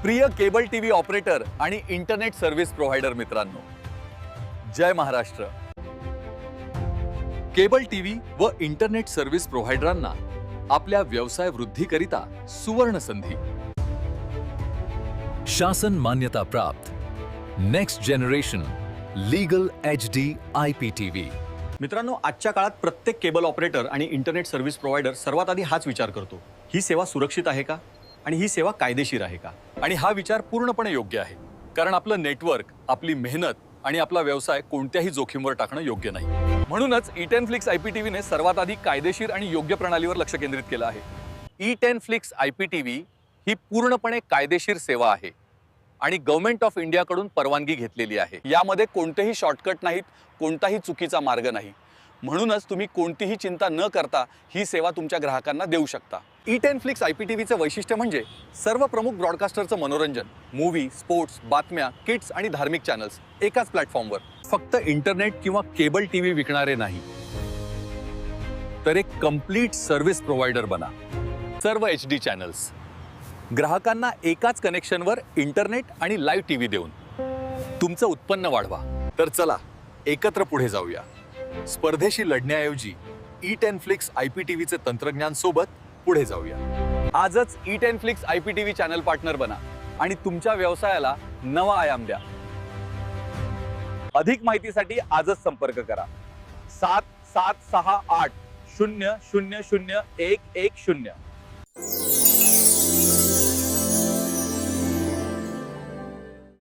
प्रिय cable TV operator आणि internet service provider मित्रांनो, जय महाराष्ट्र। केबल टीव्ही व इंटरनेट सर्व्हिस प्रोव्हायडरांना आपल्या व्यवसाय वृद्धीकरिता सुवर्ण संधी। शासन मान्यता प्राप्त next generation legal HD IPTV। मित्रांनो, आजच्या काळात प्रत्येक केबल ऑपरेटर आणि इंटरनेट सर्व्हिस प्रोव्हायडर सर्वात आधी हाच विचार करतो, ही सेवा सुरक्षित आहे का आणि ही सेवा कायदेशीर आहे का। आणि हा विचार पूर्णपणे योग्य आहे, कारण आपलं नेटवर्क, आपली मेहनत आणि आपला व्यवसाय कोणत्याही जोखीमवर टाकणं योग्य नाही। म्हणूनच E10 फ्लिक्स IPTV ने सर्वात आधी कायदेशीर आणि योग्य प्रणालीवर लक्ष केंद्रित केलं आहे। E10 फ्लिक्स IPTV ही पूर्णपणे कायदेशीर सेवा आहे आणि गव्हर्नमेंट ऑफ इंडिया कडून परवानगी घेतलेली आहे। यामध्ये कोणतेही शॉर्टकट नाहीत, कोणताही चुकीचा मार्ग नाही। म्हणूनच तुम्ही कोणतीही चिंता न करता ही सेवा तुमच्या ग्राहकांना देऊ शकता। E10 फ्लिक्स IPTVचं वैशिष्ट्य म्हणजे सर्व प्रमुख ब्रॉडकास्टरचं मनोरंजन, मूवी, स्पोर्ट्स, बातम्या, किड्स आणि धार्मिक चॅनल्स एकाच प्लॅटफॉर्मवर। फक्त इंटरनेट किंवा केबल टीव्ही विकणारे नाही, तर एक कंप्लीट सर्व्हिस प्रोव्हायडर बना। सर्व HD चॅनल्स ग्राहकांना एकाच कनेक्शनवर इंटरनेट आणि लाईव्ह टीव्ही देऊन तुमचं उत्पन्न वाढवा। तर चला एकत्र पुढे जाऊया। स्पर्धेशी लढण्याऐवजी E10 फ्लिक्स IPTVचे तंत्रज्ञान सोबत पुढे जाऊया। आजच E10 flix IPTV channel partner बना आणि तुमच्या व्यवसायाला नवा आयाम द्या। अधिक माहितीसाठी आजच संपर्क करा 7768 000110